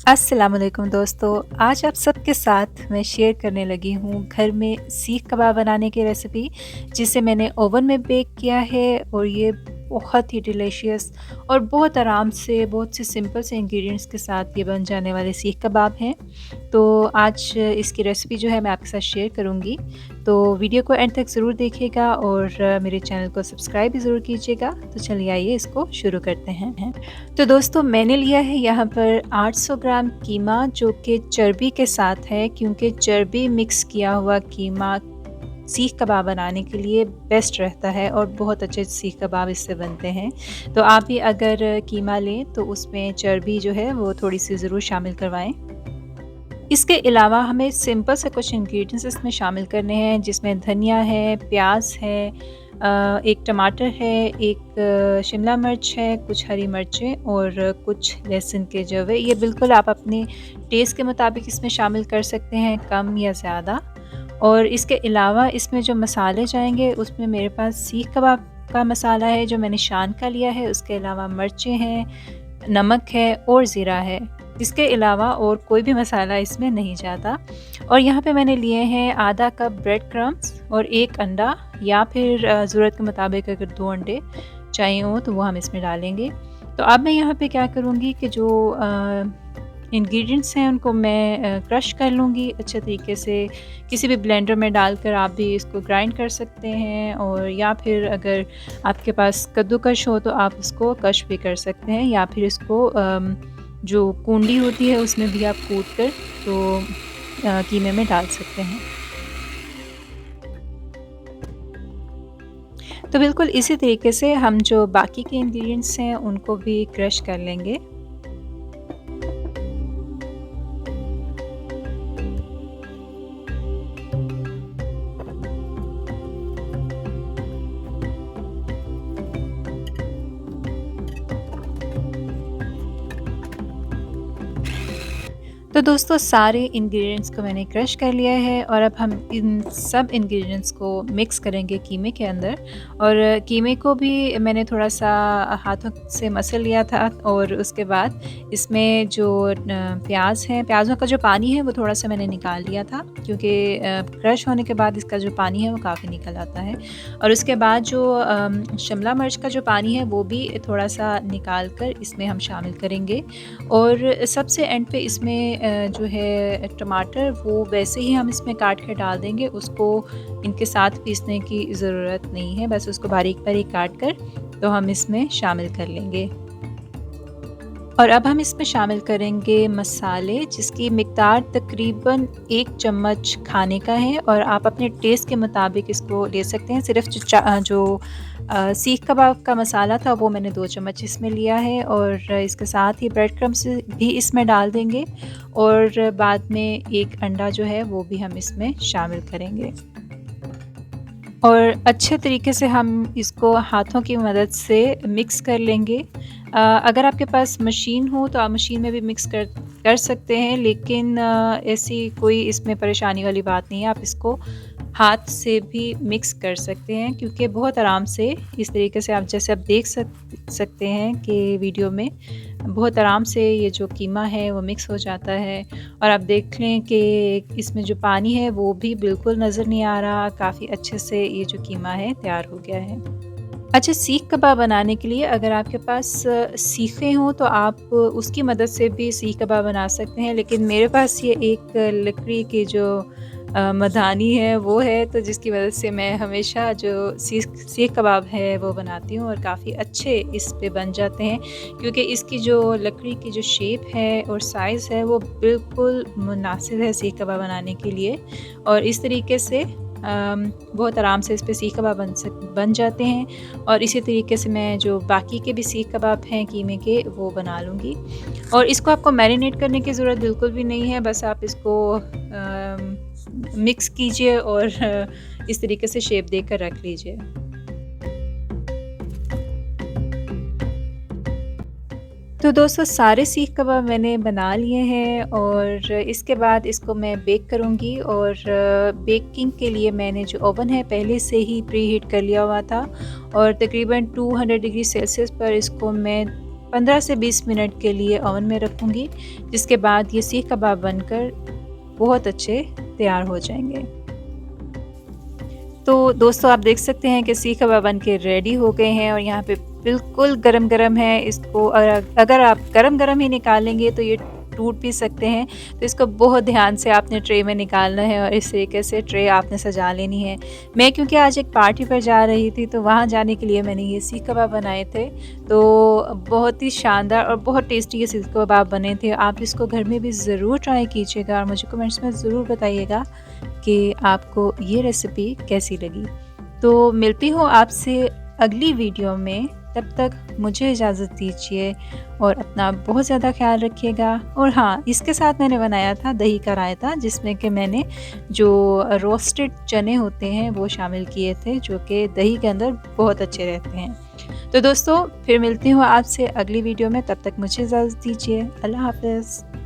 अस्सलाम वालेकुम दोस्तों। आज आप सबके साथ मैं शेयर करने लगी हूँ घर में सीख कबाब बनाने की रेसिपी, जिसे मैंने ओवन में बेक किया है और ये बहुत ही डिलीशियस और बहुत आराम से बहुत से सिंपल से इंग्रेडिएंट्स के साथ ये बन जाने वाले सीख कबाब हैं। तो आज इसकी रेसिपी जो है मैं आपके साथ शेयर करूँगी। तो वीडियो को एंड तक ज़रूर देखिएगा और मेरे चैनल को सब्सक्राइब भी ज़रूर कीजिएगा। तो चलिए आइए इसको शुरू करते हैं। तो दोस्तों मैंने लिया है यहाँ पर 800 ग्राम कीमा, जो कि चर्बी के साथ है, क्योंकि चर्बी मिक्स किया हुआ कीमा सीख कबाब बनाने के लिए बेस्ट रहता है और बहुत अच्छे सीख कबाब इससे बनते हैं। तो आप भी अगर कीमा लें तो उसमें चर्बी जो है वो थोड़ी-सी ज़रूर शामिल करवाएँ। इसके अलावा हमें सिंपल से कुछ इंग्रेडिएंट्स इसमें शामिल करने हैं, जिसमें धनिया है, प्याज है, एक टमाटर है, एक शिमला मिर्च है, कुछ हरी मिर्चें और कुछ लहसुन के जवे। ये बिल्कुल आप अपने टेस्ट के मुताबिक इसमें शामिल कर सकते हैं, कम या ज़्यादा। और इसके अलावा इसमें जो मसाले जाएँगे उसमें मेरे पास सीख कबाब का मसाला है जो मैंने शान का लिया है, उसके अलावा मिर्चें हैं, नमक है और ज़ीरा है। इसके अलावा और कोई भी मसाला इसमें नहीं जाता। और यहाँ पे मैंने लिए हैं आधा कप ब्रेड क्रम्स और 1 अंडा, या फिर ज़रूरत के मुताबिक अगर 2 अंडे चाहिए हों तो वो हम इसमें डालेंगे। तो अब मैं यहाँ पे क्या करूँगी कि जो इंग्रेडिएंट्स हैं उनको मैं क्रश कर लूँगी अच्छे तरीके से। किसी भी ब्लेंडर में डालकर आप भी इसको ग्राइंड कर सकते हैं, और या फिर अगर आपके पास कद्दूकश हो तो आप उसको कश भी कर सकते हैं, या फिर इसको जो कूंडी होती है उसमें भी आप कूट कर तो कीमे में डाल सकते हैं। तो बिल्कुल इसी तरीके से हम जो बाकी के इंग्रेडिएंट्स हैं उनको भी क्रश कर लेंगे। तो दोस्तों सारे इंग्रेडिएंट्स को मैंने क्रश कर लिया है और अब हम इन सब इंग्रेडिएंट्स को मिक्स करेंगे कीमे के अंदर। और कीमे को भी मैंने थोड़ा-सा हाथों से मसल लिया था, और उसके बाद इसमें जो प्याज़ है, प्याज़ों का जो पानी है वो थोड़ा-सा मैंने निकाल लिया था, क्योंकि क्रश होने के बाद इसका जो पानी है वो काफ़ी निकल आता है। और उसके बाद जो शिमला मिर्च का जो पानी है वो भी थोड़ा-सा निकाल कर इसमें हम शामिल करेंगे। और सबसे एंड पे इसमें जो है टमाटर, वो वैसे ही हम इसमें काट कर डाल देंगे, उसको इनके साथ पीसने की ज़रूरत नहीं है, बस उसको बारीक-बारीक काट कर तो हम इसमें शामिल कर लेंगे। और अब हम इसमें शामिल करेंगे मसाले, जिसकी मिक़दार तकरीबन 1 चम्मच खाने का है, और आप अपने टेस्ट के मुताबिक इसको ले सकते हैं। सिर्फ़ जो सीख कबाब का मसाला था वो मैंने 2 चम्मच इसमें लिया है, और इसके साथ ही ब्रेड क्रम्स भी इसमें डाल देंगे, और बाद में 1 अंडा जो है वो भी हम इसमें शामिल करेंगे। और अच्छे तरीके से हम इसको हाथों की मदद से मिक्स कर लेंगे। अगर आपके पास मशीन हो तो आप मशीन में भी मिक्स कर कर सकते हैं, लेकिन ऐसी कोई इसमें परेशानी वाली बात नहीं है। आप इसको हाथ से भी मिक्स कर सकते हैं, क्योंकि बहुत आराम से इस तरीके से आप जैसे आप देख सकते हैं कि वीडियो में बहुत आराम से ये जो कीमा है वो मिक्स हो जाता है। और आप देख लें कि इसमें जो पानी है वो भी बिल्कुल नज़र नहीं आ रहा, काफ़ी अच्छे से ये जो कीमा है तैयार हो गया है। अच्छा, सीख कबाब बनाने के लिए अगर आपके पास सीखें हों तो आप उसकी मदद से भी सीख कबाब बना सकते हैं, लेकिन मेरे पास ये एक लकड़ी की जो मधानी है वो है, तो जिसकी वजह से मैं हमेशा जो सीख सीख कबाब है वो बनाती हूँ, और काफ़ी अच्छे इस पे बन जाते हैं, क्योंकि इसकी जो लकड़ी की जो शेप है और साइज़ है वो बिल्कुल मुनासिब है सीख कबाब बनाने के लिए। और इस तरीके से बहुत आराम से इस पे सीख कबाब बन जाते हैं। और इसी तरीके से मैं जो बाकी के भी सीख कबाब हैं कीमे के वो बना लूँगी। और इसको आपको मैरिनेट करने की ज़रूरत बिल्कुल भी नहीं है, बस आप इसको मिक्स कीजिए और इस तरीके से शेप देकर रख लीजिए। तो दोस्तों सारे सीख कबाब मैंने बना लिए हैं, और इसके बाद इसको मैं बेक करूँगी। और बेकिंग के लिए मैंने जो ओवन है पहले से ही प्री हीट कर लिया हुआ था, और तकरीबन 200 डिग्री सेल्सियस पर इसको मैं 15 से 20 मिनट के लिए ओवन में रखूँगी, जिसके बाद ये सीख कबाब बनकर बहुत अच्छे तैयार हो जाएँगे। तो दोस्तों आप देख सकते हैं कि सीख कबाब बन के रेडी हो गए हैं और यहाँ पे बिल्कुल गरम-गरम है। इसको अगर आप गरम-गरम ही निकालेंगे तो ये टूट भी सकते हैं। तो इसको बहुत ध्यान से आपने ट्रे में निकालना है और इस तरीके से ट्रे आपने सजा लेनी है। मैं क्योंकि आज एक पार्टी पर जा रही थी तो वहाँ जाने के लिए मैंने ये सीख कबाब बनाए थे। तो बहुत ही शानदार और बहुत टेस्टी ये सीख कबाब बने थे। आप इसको घर में भी ज़रूर ट्राई कीजिएगा और मुझे कमेंट्स में ज़रूर बताइएगा कि आपको ये रेसिपी कैसी लगी। तो मिलती हूँ आपसे अगली वीडियो में, तब तक मुझे इजाज़त दीजिए और अपना बहुत ज़्यादा ख़्याल रखिएगा। और हाँ, इसके साथ मैंने बनाया था दही का रायता, जिसमें कि मैंने जो रोस्टेड चने होते हैं वो शामिल किए थे, जो कि दही के अंदर बहुत अच्छे रहते हैं। तो दोस्तों फिर मिलती हूँ आपसे अगली वीडियो में, तब तक मुझे इजाज़त दीजिए। अल्लाह हाफ़िज़।